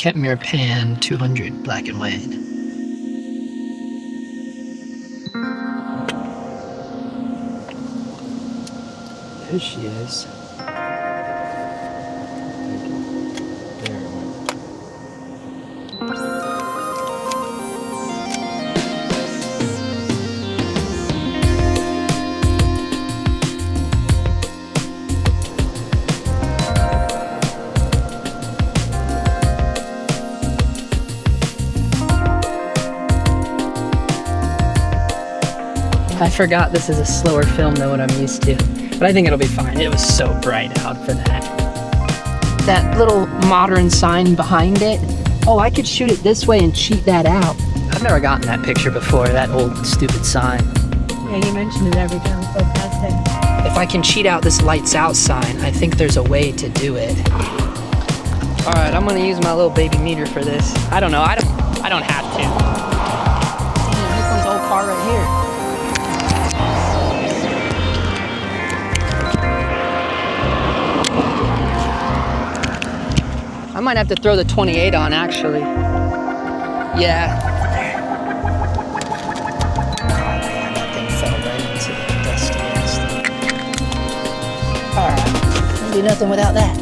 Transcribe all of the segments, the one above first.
Kentmere Pan 200 black and white. There she is. I forgot this is a slower film than what I'm used to, but I think it'll be fine. It was so bright out for that. That little modern sign behind it, oh, I could shoot it this way and cheat that out. I've never gotten that picture before, that old stupid sign. Yeah, you mentioned it every time we go past it. If I can cheat out this lights out sign, I think there's a way to do it. All right, I'm gonna use my little baby meter for this. I don't know, I don't have to. Damn, this one's old car right here. I might have to throw the 28 on, actually. Yeah. That thing fell right into the dusty ass thing. Alright, can't do nothing without that.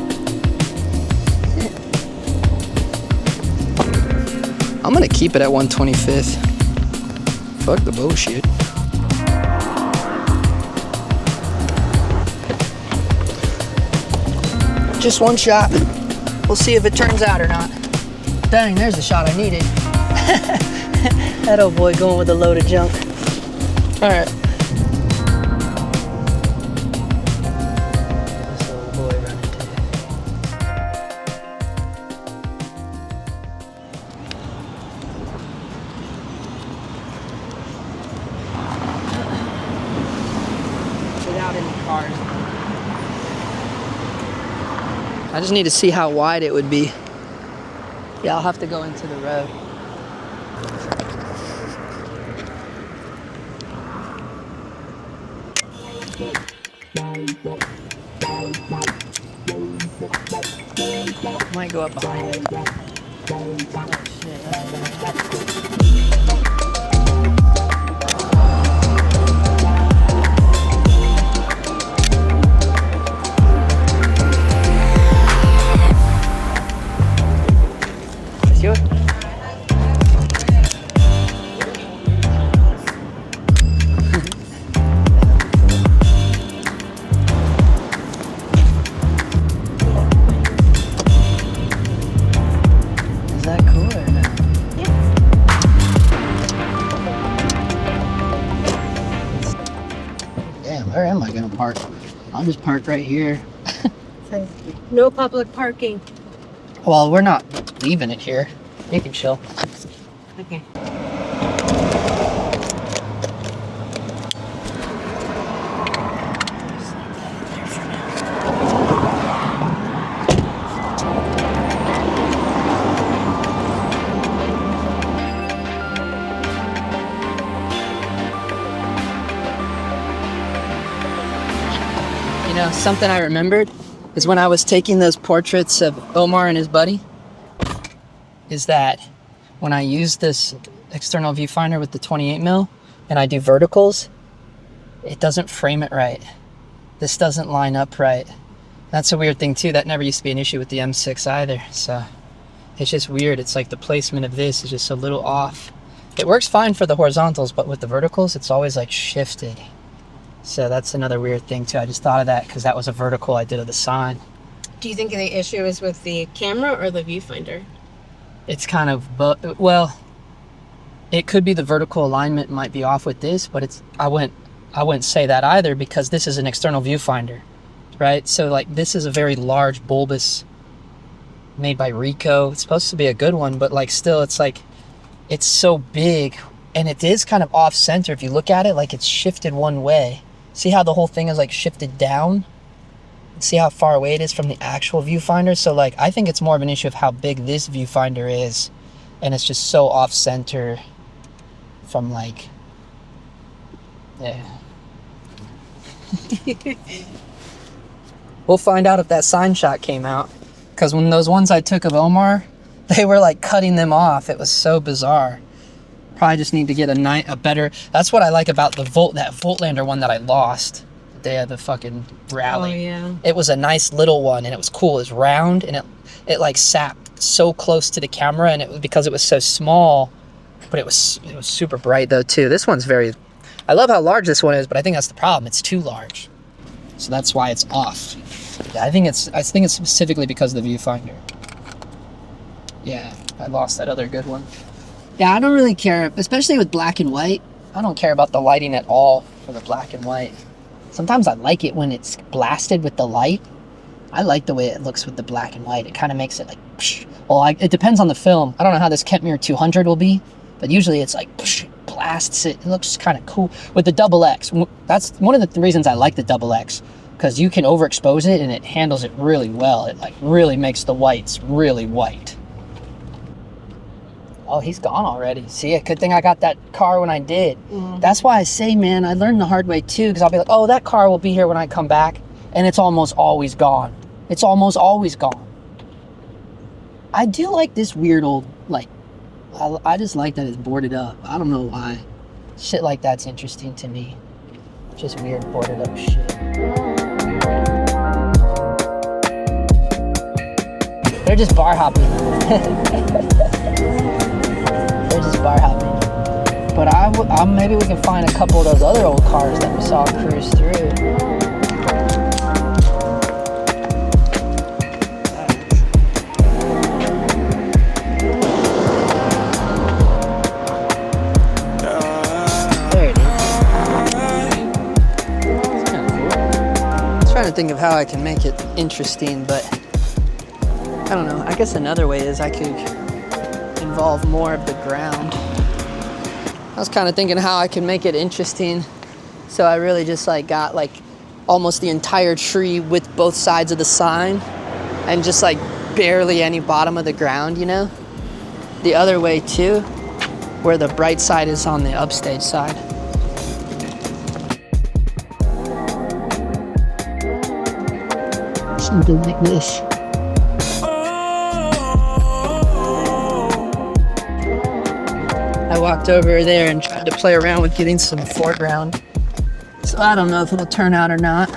I'm gonna keep it at 125th. Fuck the bullshit. Just one shot. We'll see if it turns out or not. Dang, there's the shot I needed. That old boy going with a load of junk. All right. This old boy running too. Without any cars. I just need to see how wide it would be. Yeah, I'll have to go into the road. Might go up behind it. Oh, shit, that's bad. Where am I gonna park? I'll just park right here. So, no public parking. Well, we're not leaving it here. You can chill. Okay. You know, something I remembered is when I was taking those portraits of Omar and his buddy, is that when I use this external viewfinder with the 28mm and I do verticals, it doesn't frame it right. This doesn't line up right. That's a weird thing too. That never used to be an issue with the M6 either. So it's just weird. It's like the placement of this is just a little off. It works fine for the horizontals, but with the verticals, it's always like shifted. So that's another weird thing too. I just thought of that because that was a vertical I did of the sign. Do you think the issue is with the camera or the viewfinder? It's kind of, well, it could be the vertical alignment might be off with this, but it's, I wouldn't say that either because this is an external viewfinder, right? So like this is a very large bulbous made by Ricoh. It's supposed to be a good one, but like still it's like, it's so big and it is kind of off center. If you look at it, like it's shifted one way. See how the whole thing is like shifted down? See how far away it is from the actual viewfinder? So like, I think it's more of an issue of how big this viewfinder is. And it's just so off center from like, yeah. We'll find out if that sign shot came out. Because when those ones I took of Omar, They were like cutting them off. It was so bizarre. Probably just need to get a better. That's what I like about that Voltlander one that I lost the day of the fucking rally. Oh yeah. It was a nice little one, and it was cool. It was round, and it like sat so close to the camera, and it was because it was so small, but it was super bright though too. This one's very. I love how large this one is, but I think that's the problem. It's too large, so that's why it's off. Yeah, I think it's specifically because of the viewfinder. Yeah, I lost that other good one. Yeah, I don't really care, especially with black and white. I don't care about the lighting at all for the black and white. Sometimes I like it when it's blasted with the light. I like the way it looks with the black and white. It kind of makes it like, psh. Well, it depends on the film. I don't know how this Kentmere 200 will be, but usually it's like, psh, blasts it. It looks kind of cool. With the double X, that's one of the reasons I like the double X, because you can overexpose it and it handles it really well. It like really makes the whites really white. Oh, he's gone already. See, a good thing I got that car when I did. Mm-hmm. That's why I say, man, I learned the hard way too, because I'll be like, oh, that car will be here when I come back, and it's almost always gone. It's almost always gone. I do like this weird old, like, I just like that it's boarded up. I don't know why. Shit like that's interesting to me. Just weird boarded up shit. They're just bar hopping. They're just bar hopping. But maybe we can find a couple of those other old cars that we saw cruise through. There it is. It's kind of cool. I'm trying to think of how I can make it interesting, but I don't know. I guess another way is I could involve more of the ground. I was kind of thinking how I can make it interesting. So I really just like got like almost the entire tree with both sides of the sign and just like barely any bottom of the ground, you know? The other way too, where the bright side is on the upstage side. Something like this. I walked over there and tried to play around with getting some foreground. So I don't know if it'll turn out or not.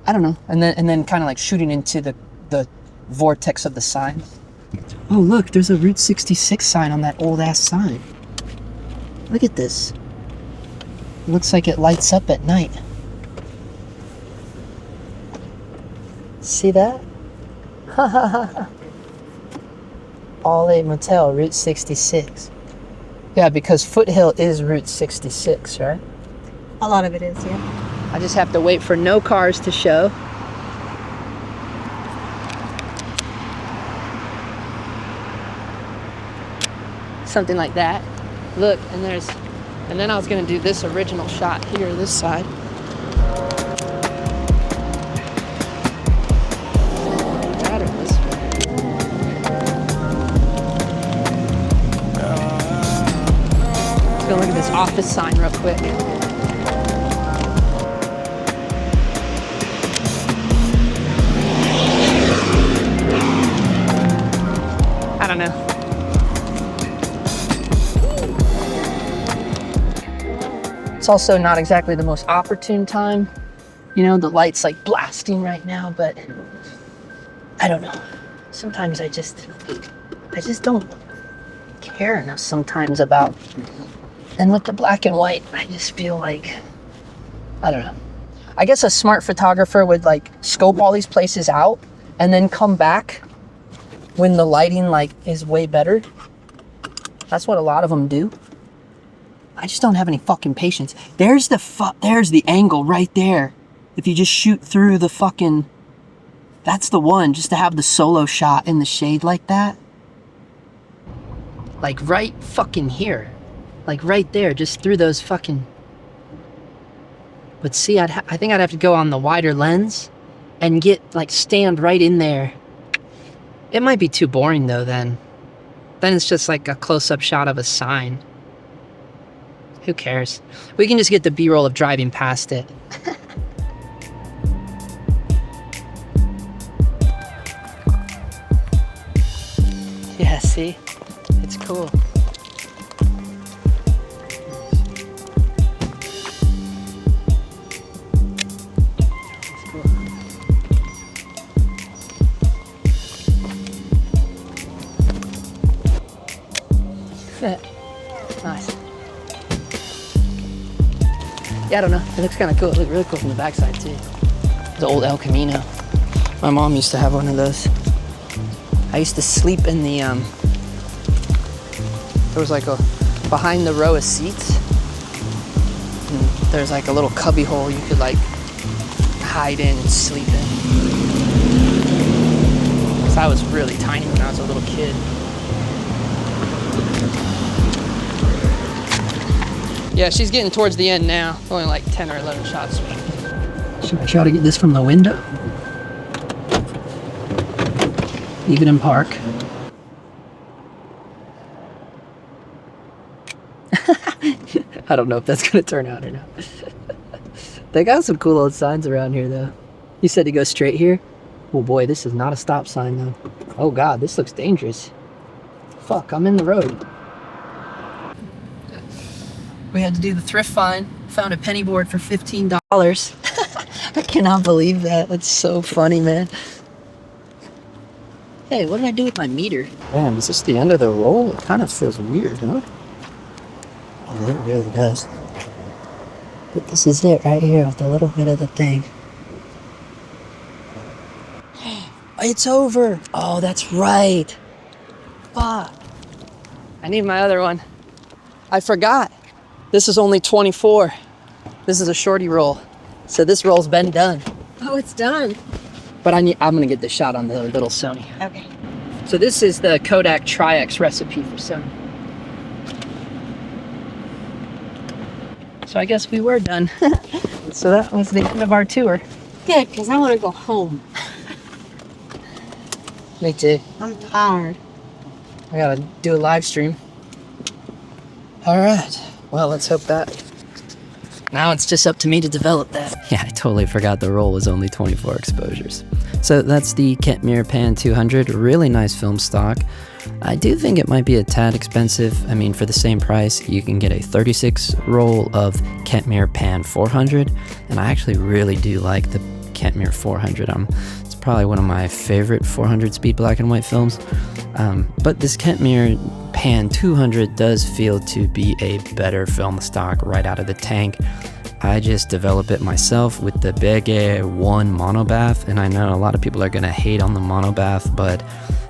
I don't know. And then kind of like shooting into the vortex of the sign. Oh look, there's a Route 66 sign on that old ass sign. Look at this. It looks like it lights up at night. See that? Ha ha ha ha. All Eight Motel, Route 66. Yeah, because Foothill is Route 66, right? A lot of it is, yeah. I just have to wait for no cars to show. Something like that. Look, and then I was gonna do this original shot here, this side. That or this way. Let's go look at this office sign real quick. I don't know. It's also not exactly the most opportune time. You know, the light's like blasting right now, but I don't know. Sometimes I just don't care enough sometimes about, and with the black and white, I just feel like, I don't know. I guess a smart photographer would like scope all these places out and then come back when the lighting like is way better. That's what a lot of them do. I just don't have any fucking patience. There's the angle right there. If you just shoot through the fucking, that's the one, just to have the solo shot in the shade like that. Like right fucking here. Like right there, just through those fucking, but see, I think I'd have to go on the wider lens and get like stand right in there. It might be too boring though then. Then it's just like a close-up shot of a sign. Who cares? We can just get the B-roll of driving past it. Yeah, see? It's cool. It's cool. Nice. Yeah, I don't know. It looks kind of cool. It looks really cool from the backside, too. The old El Camino. My mom used to have one of those. I used to sleep in the, there was like a, behind the row of seats, and there's like a little cubby hole you could like hide in and sleep in. Because I was really tiny when I was a little kid. Yeah, she's getting towards the end now. Only like 10 or 11 shots. Should I try to get this from the window? Even in park. I don't know if that's gonna turn out or not. They got some cool old signs around here though. You said to go straight here? Oh boy, this is not a stop sign though. Oh god, this looks dangerous. Fuck, I'm in the road. We had to do the thrift find. Found a penny board for $15. I cannot believe that. That's so funny, man. Hey, what did I do with my meter? Man, is this the end of the roll? It kind of feels weird, huh? Oh, it really does. But this is it right here with a little bit of the thing. It's over. Oh, that's right. Fuck. I need my other one. I forgot. This is only 24. This is a shorty roll. So this roll's been done. Oh, it's done. But I'm gonna get the shot on the little Sony. Okay. So this is the Kodak Tri-X recipe for Sony. So I guess we were done. So that was the end of our tour. Good, because I want to go home. Me too. I'm tired. I gotta do a live stream. All right. Well, let's hope that. Now it's just up to me to develop that. Yeah, I totally forgot the roll was only 24 exposures. So that's the Kentmere Pan 200, really nice film stock. I do think it might be a tad expensive. I mean, for the same price, you can get a 36 roll of Kentmere Pan 400, and I actually really do like the Kentmere 400. It's probably one of my favorite 400 speed black and white films. But this Kentmere Pan 200 does feel to be a better film stock right out of the tank. I just develop it myself with the Big Air 1 monobath, and I know a lot of people are going to hate on the monobath, but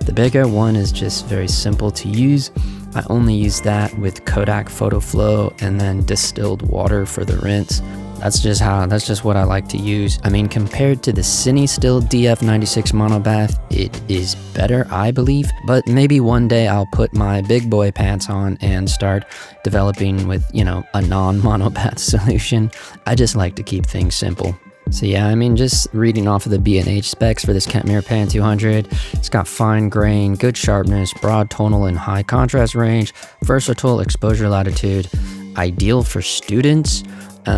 the Big Air 1 is just very simple to use. I only use that with Kodak Photo Flow and then distilled water for the rinse. That's just what I like to use. I mean, compared to the CineStill DF96 monobath, it is better, I believe. But maybe one day I'll put my big boy pants on and start developing with, you know, a non-monobath solution. I just like to keep things simple. So yeah, I mean, just reading off of the B&H specs for this Kentmere Pan 200, it's got fine grain, good sharpness, broad tonal and high contrast range, versatile exposure latitude, ideal for students.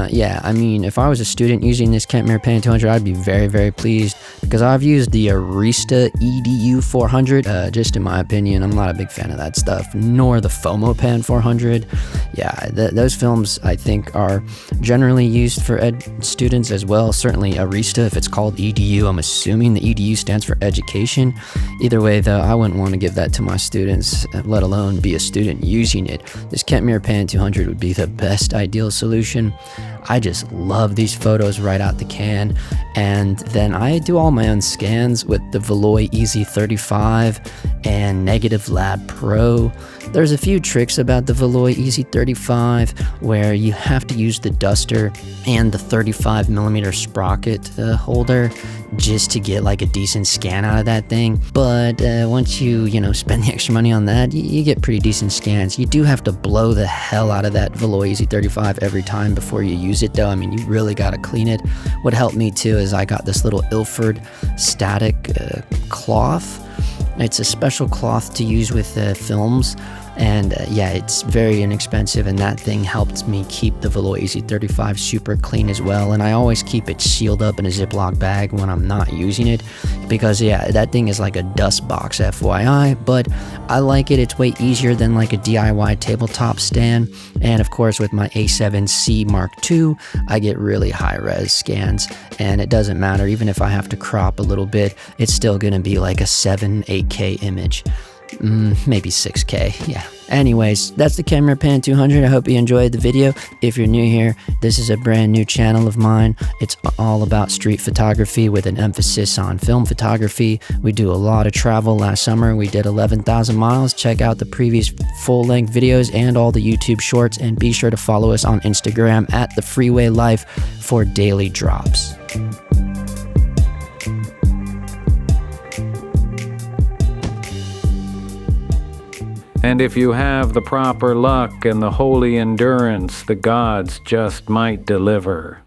Yeah, I mean, if I was a student using this Kentmere Pan 200, I'd be very, very pleased, because I've used the Arista EDU 400. Just in my opinion, I'm not a big fan of that stuff, nor the FOMO Pan 400. Yeah, those films, I think, are generally used for students as well. Certainly Arista, if it's called EDU, I'm assuming the EDU stands for education. Either way, though, I wouldn't want to give that to my students, let alone be a student using it. This Kentmere Pan 200 would be the best ideal solution. I just love these photos right out the can, and then I do all my own scans with the Veloy EZ35 and Negative Lab Pro. There's a few tricks about the Veloy EZ35 where you have to use the duster and the 35mm sprocket holder just to get like a decent scan out of that thing. But once you spend the extra money on that, you get pretty decent scans. You do have to blow the hell out of that Veloy EZ35 every time before you use it though. I mean, you really got to clean it. What helped me too is I got this little ILFORD static cloth. It's a special cloth to use with films. And yeah, it's very inexpensive, and that thing helped me keep the Veloy Z35 super clean as well. And I always keep it sealed up in a Ziploc bag when I'm not using it, because yeah, that thing is like a dust box, FYI, but I like it. It's way easier than like a DIY tabletop stand. And of course, with my A7C Mark II, I get really high res scans, and it doesn't matter. Even if I have to crop a little bit, it's still gonna be like a 8K image. Maybe 6K, yeah. Anyways, that's the Kentmere Pan 200. I hope you enjoyed the video. If you're new here, this is a brand new channel of mine. It's all about street photography with an emphasis on film photography. We do a lot of travel. Last summer, we did 11,000 miles. Check out the previous full-length videos and all the YouTube shorts, and be sure to follow us on Instagram at the Freeway Life for daily drops. And if you have the proper luck and the holy endurance, the gods just might deliver.